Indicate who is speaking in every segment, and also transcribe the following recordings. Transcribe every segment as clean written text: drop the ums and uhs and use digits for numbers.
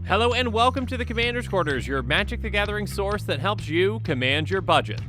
Speaker 1: Hello and welcome to the Commander's Quarters, your Magic the Gathering source that helps you command your budget.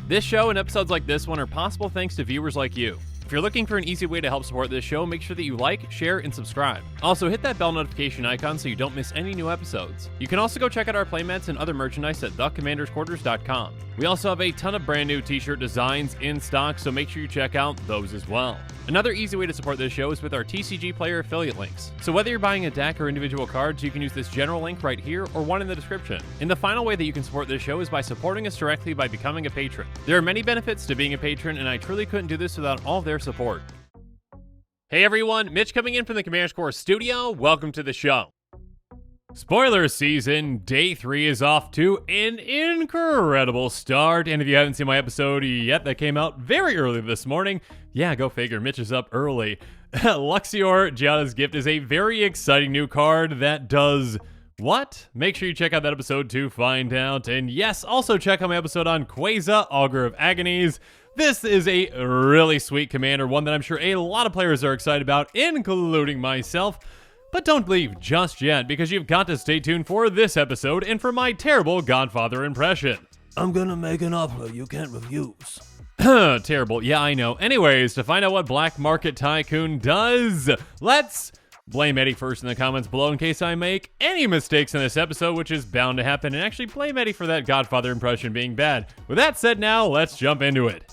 Speaker 1: This show and episodes like this one are possible thanks to viewers like you. If you're looking for an easy way to help support this show, make sure that you like, share, and subscribe. Also, hit that bell notification icon so you don't miss any new episodes. You can also go check out our playmats and other merchandise at thecommandersquarters.com. We also have a ton of brand new t-shirt designs in stock, so make sure you check out those as well. Another easy way to support this show is with our TCG Player affiliate links. So whether you're buying a deck or individual cards, you can use this general link right here or one in the description. And the final way that you can support this show is by supporting us directly by becoming a patron. There are many benefits to being a patron, and I truly couldn't do this without all of their support. Hey everyone, Mitch coming in from the Commander's Core studio. Welcome to the show. Spoiler season, day 3 is off to an incredible start, and if you haven't seen my episode yet that came out very early this morning, yeah, go figure, Mitch is up early. Luxior, Giada's Gift is a very exciting new card that does what? Make sure you check out that episode to find out, and yes, also check out my episode on Quasar, Augur of Agonies. This is a really sweet commander, one that I'm sure a lot of players are excited about, including myself. But don't leave just yet, because you've got to stay tuned for this episode and for my terrible Godfather impression.
Speaker 2: I'm gonna make an offer you can't refuse.
Speaker 1: Terrible, yeah, I know. Anyways, to find out what Black Market Tycoon does, let's blame Eddie first in the comments below in case I make any mistakes in this episode, which is bound to happen, and actually blame Eddie for that Godfather impression being bad. With that said now, let's jump into it.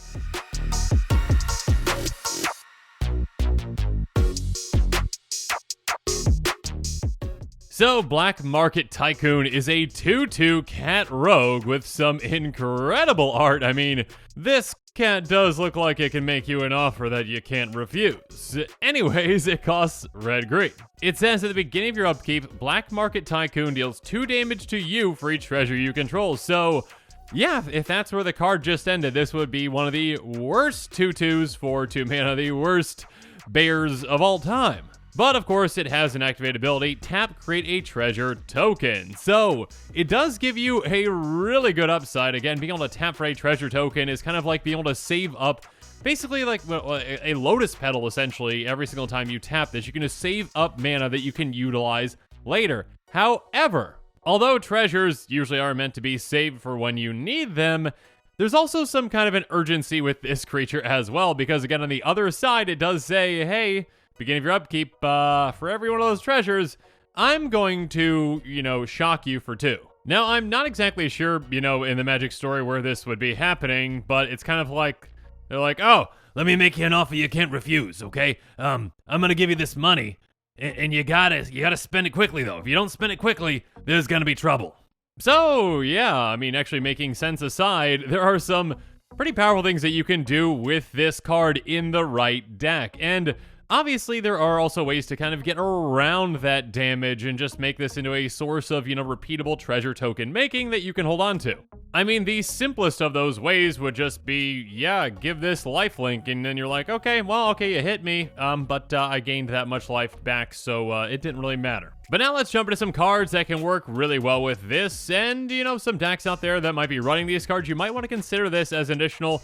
Speaker 1: So, Black Market Tycoon is a 2/2 cat rogue with some incredible art. I mean, this cat does look like it can make you an offer that you can't refuse. Anyways, it costs red-green. It says at the beginning of your upkeep, Black Market Tycoon deals 2 damage to you for each treasure you control. So, yeah, if that's where the card just ended, this would be one of the worst 2/2s for 2 mana, the worst bears of all time. But of course, it has an activated ability, tap, create a treasure token. So, it does give you a really good upside. Again, being able to tap for a treasure token is kind of like being able to save up, basically like a lotus petal, essentially. Every single time you tap this, you can just save up mana that you can utilize later. However, although treasures usually are meant to be saved for when you need them, there's also some kind of an urgency with this creature as well, because again, on the other side, it does say, hey, beginning of your upkeep, for every one of those treasures, I'm going to, shock you for 2. Now, I'm not exactly sure, in the Magic story where this would be happening, but it's kind of like, they're like, oh, let me make you an offer you can't refuse, okay? I'm gonna give you this money, and you gotta spend it quickly, though. If you don't spend it quickly, there's gonna be trouble. So, yeah, I mean, actually making sense aside, there are some pretty powerful things that you can do with this card in the right deck, and obviously, there are also ways to kind of get around that damage and just make this into a source of, repeatable treasure token making that you can hold on to. I mean, the simplest of those ways would just be, yeah, give this lifelink, and then you're like, okay, you hit me, but I gained that much life back, so it didn't really matter. But now let's jump into some cards that can work really well with this, and, some decks out there that might be running these cards. You might want to consider this as an additional,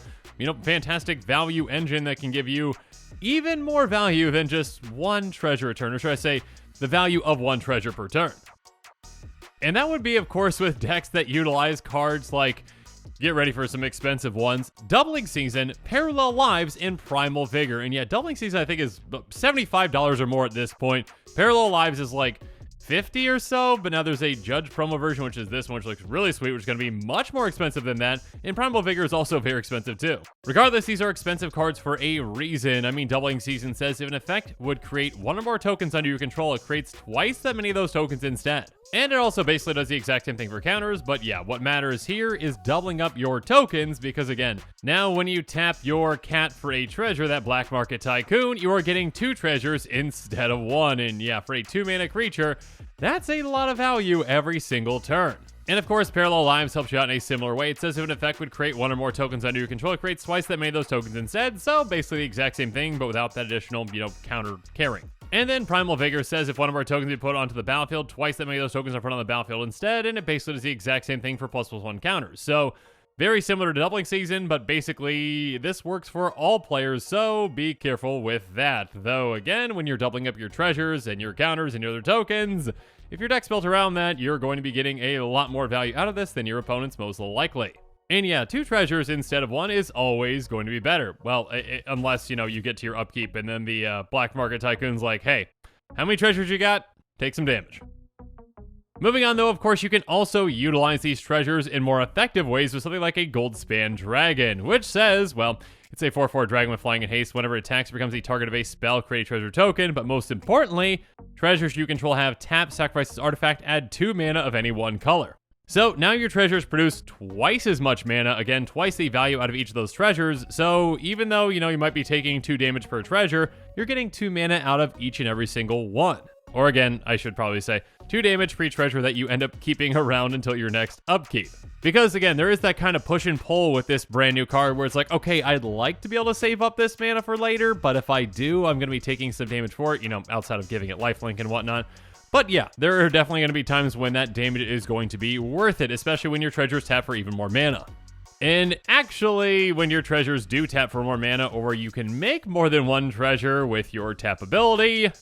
Speaker 1: fantastic value engine that can give you even more value than just 1 treasure a turn, or should I say, the value of 1 treasure per turn. And that would be, of course, with decks that utilize cards like, get ready for some expensive ones, Doubling Season, Parallel Lives, and Primal Vigor. And yeah, Doubling Season I think is $75 or more at this point. Parallel Lives is like $50 or so, but now there's a Judge promo version, which is this one, which looks really sweet, which is going to be much more expensive than that, and Primal Vigor is also very expensive too. Regardless, these are expensive cards for a reason. I mean, Doubling Season says if an effect would create 1 or more tokens under your control, it creates twice that many of those tokens instead. And it also basically does the exact same thing for counters, but yeah, what matters here is doubling up your tokens, because again, now when you tap your cat for a treasure, that Black Market Tycoon, you are getting 2 treasures instead of 1, and yeah, for a 2-mana creature, that's a lot of value every single turn. And of course, Parallel Lives helps you out in a similar way. It says if an effect would create 1 or more tokens under your control, it creates twice that many of those tokens instead, so basically the exact same thing, but without that additional, counter carrying. And then Primal Vigor says if 1 of our tokens be put onto the battlefield, twice that many of those tokens are put on the battlefield instead, and it basically does the exact same thing for ++1 counters. So Very similar to Doubling Season, but basically this works for all players, so be careful with that. Though again, when you're doubling up your treasures and your counters and your other tokens, if your deck's built around that, you're going to be getting a lot more value out of this than your opponents most likely. And yeah, 2 treasures instead of 1 is always going to be better. Well, unless, you get to your upkeep and then the Black Market Tycoon's like, hey, how many treasures you got? Take some damage. Moving on though, of course, you can also utilize these treasures in more effective ways with something like a Goldspan Dragon, which says, well, it's a 4/4 dragon with flying and haste. Whenever it attacks, it becomes the target of a spell, create a treasure token, but most importantly, treasures you control have tap, sacrifice this artifact, add 2 mana of any one color. So now your treasures produce twice as much mana, again, twice the value out of each of those treasures, so even though, you might be taking 2 damage per treasure, you're getting 2 mana out of each and every single one. Or again, I should probably say, 2 damage per treasure that you end up keeping around until your next upkeep. Because again, there is that kind of push and pull with this brand new card where it's like, okay, I'd like to be able to save up this mana for later, but if I do, I'm going to be taking some damage for it, outside of giving it lifelink and whatnot. But yeah, there are definitely going to be times when that damage is going to be worth it, especially when your treasures tap for even more mana. And actually, when your treasures do tap for more mana, or you can make more than 1 treasure with your tap ability,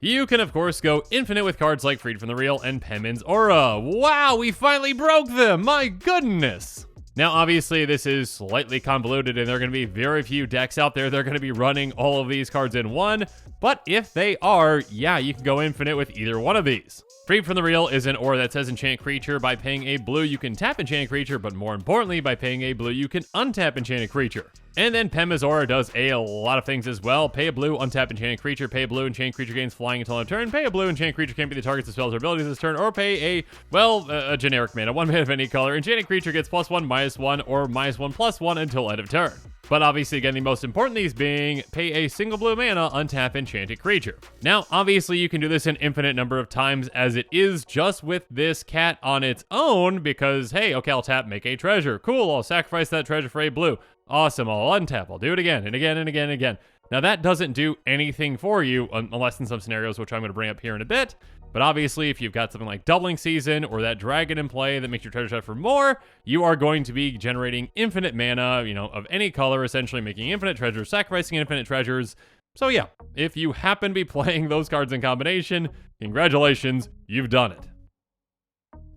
Speaker 1: you can, of course, go infinite with cards like Freed from the Real and Penman's Aura. Wow, we finally broke them! My goodness! Now, obviously, this is slightly convoluted, and there are going to be very few decks out there that are going to be running all of these cards in one, but if they are, yeah, you can go infinite with either one of these. Freed from the Real is an aura that says enchant creature. By paying a blue, you can tap enchant creature, but more importantly, by paying a blue, you can untap enchanted creature. And then Penman's Aura does a lot of things as well. Pay a blue, untap enchanted creature. Pay a blue, enchanted creature gains flying until end of turn. Pay a blue, enchanted creature can't be the target of spells or abilities this turn. Or pay a generic mana, 1 mana of any color. Enchanted creature gets +1, -1, or -1, +1 until end of turn. But obviously, again, the most important of these being pay a single blue mana, untap enchanted creature. Now, obviously, you can do this an infinite number of times as it is just with this cat on its own because, hey, okay, I'll tap, make a treasure. Cool, I'll sacrifice that treasure for a blue. Awesome, I'll untap, I'll do it again and again and again and again. Now, that doesn't do anything for you, unless in some scenarios, which I'm going to bring up here in a bit. But obviously, if you've got something like Doubling Season or that dragon in play that makes your treasure tap for more, you are going to be generating infinite mana, of any color, essentially making infinite treasures, sacrificing infinite treasures. So yeah, if you happen to be playing those cards in combination, congratulations, you've done it.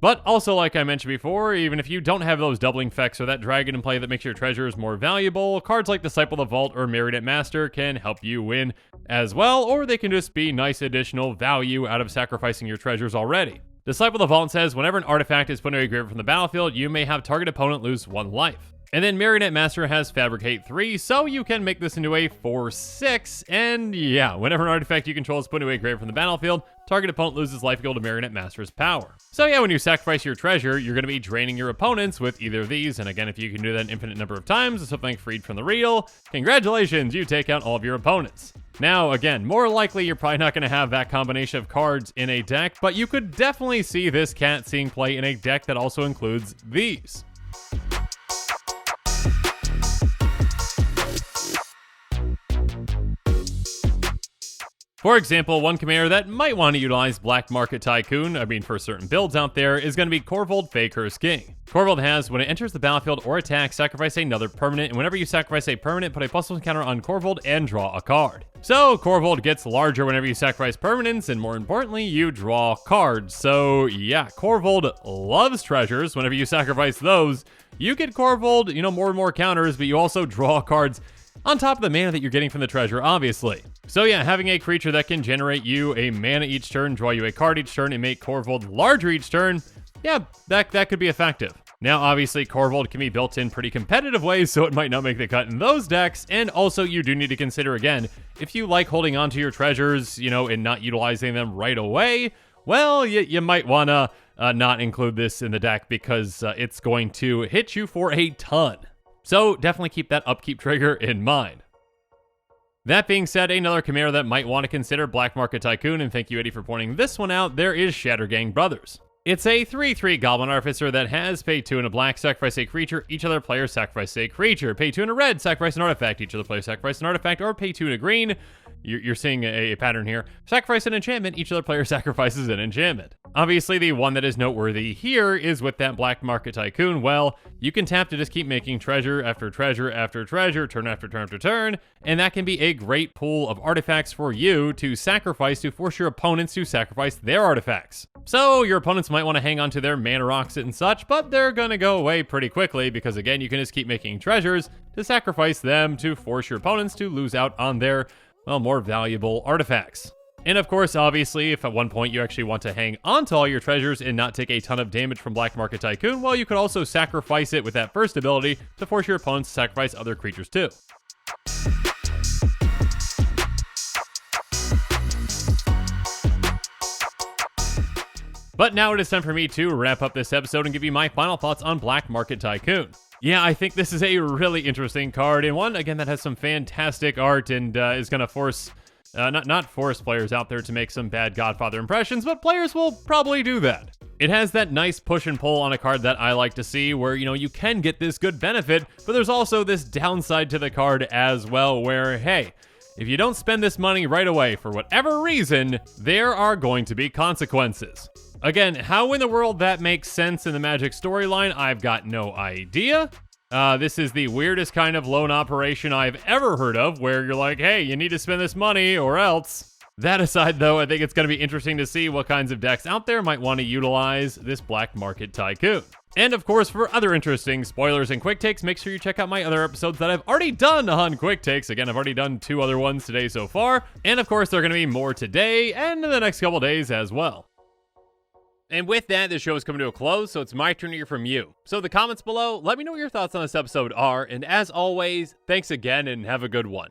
Speaker 1: But also, like I mentioned before, even if you don't have those doubling effects or that dragon in play that makes your treasures more valuable, cards like Disciple of the Vault or Marionette Master can help you win as well, or they can just be nice additional value out of sacrificing your treasures already. Disciple of the Vault says, whenever an artifact is put into a graveyard from the battlefield, you may have target opponent lose 1 life. And then Marionette Master has Fabricate 3, so you can make this into a 4/6, and yeah, whenever an artifact you control is put into a graveyard from the battlefield, target opponent loses life equal to Marionette Master's power. So yeah, when you sacrifice your treasure, you're going to be draining your opponents with either of these, and again, if you can do that an infinite number of times with something Freed from the Real, congratulations, you take out all of your opponents. Now, again, more likely you're probably not going to have that combination of cards in a deck, but you could definitely see this cat seeing play in a deck that also includes these. For example, one commander that might want to utilize Black Market Tycoon, for certain builds out there, is going to be Korvold Fakehurst King. Korvold has, when it enters the battlefield or attacks, sacrifice another permanent, and whenever you sacrifice a permanent, put a +1 counter on Korvold and draw a card. So, Korvold gets larger whenever you sacrifice permanents, and more importantly, you draw cards. So, yeah, Korvold loves treasures. Whenever you sacrifice those, you get Korvold, more and more counters, but you also draw cards on top of the mana that you're getting from the treasure, obviously. So yeah, having a creature that can generate you a mana each turn, draw you a card each turn, and make Korvold larger each turn, yeah, that could be effective. Now, obviously, Korvold can be built in pretty competitive ways, so it might not make the cut in those decks, and also you do need to consider, again, if you like holding on to your treasures, and not utilizing them right away, well, you might want to not include this in the deck because it's going to hit you for a ton. So definitely keep that upkeep trigger in mind. That being said, another commander that might want to consider Black Market Tycoon, and thank you, Eddie, for pointing this one out, there is Shattergang Brothers. It's a 3/3 Goblin Artificer that has pay 2 and a black, sacrifice a creature, each other player sacrifice a creature. Pay 2 and a red, sacrifice an artifact, each other player sacrifice an artifact, or pay 2 and a green. you're seeing a pattern here. Sacrifice an enchantment, each other player sacrifices an enchantment. Obviously, the one that is noteworthy here is with that Black Market Tycoon. Well, you can tap to just keep making treasure after treasure after treasure, turn after turn after turn, and that can be a great pool of artifacts for you to sacrifice to force your opponents to sacrifice their artifacts. So your opponents might want to hang on to their mana rocks and such, but they're gonna go away pretty quickly because again, you can just keep making treasures to sacrifice them to force your opponents to lose out on their, well, more valuable artifacts. And of course, obviously, if at one point you actually want to hang onto all your treasures and not take a ton of damage from Black Market Tycoon, well, you could also sacrifice it with that first ability to force your opponents to sacrifice other creatures too. But now it is time for me to wrap up this episode and give you my final thoughts on Black Market Tycoon. Yeah, I think this is a really interesting card, and one, again, that has some fantastic art and is going to force... not force players out there to make some bad Godfather impressions, but players will probably do that. It has that nice push and pull on a card that I like to see where, you can get this good benefit, but there's also this downside to the card as well where, hey, if you don't spend this money right away for whatever reason, there are going to be consequences. Again, how in the world that makes sense in the Magic storyline, I've got no idea. This is the weirdest kind of loan operation I've ever heard of, where you're like, hey, you need to spend this money or else. That aside, though, I think it's going to be interesting to see what kinds of decks out there might want to utilize this Black Market Tycoon. And of course, for other interesting spoilers and quick takes, make sure you check out my other episodes that I've already done on quick takes. Again, I've already done 2 other ones today so far. And of course, there are going to be more today and in the next couple days as well. And with that, the show is coming to a close, so it's my turn to hear from you. So the comments below, let me know what your thoughts on this episode are, and as always, thanks again and have a good one.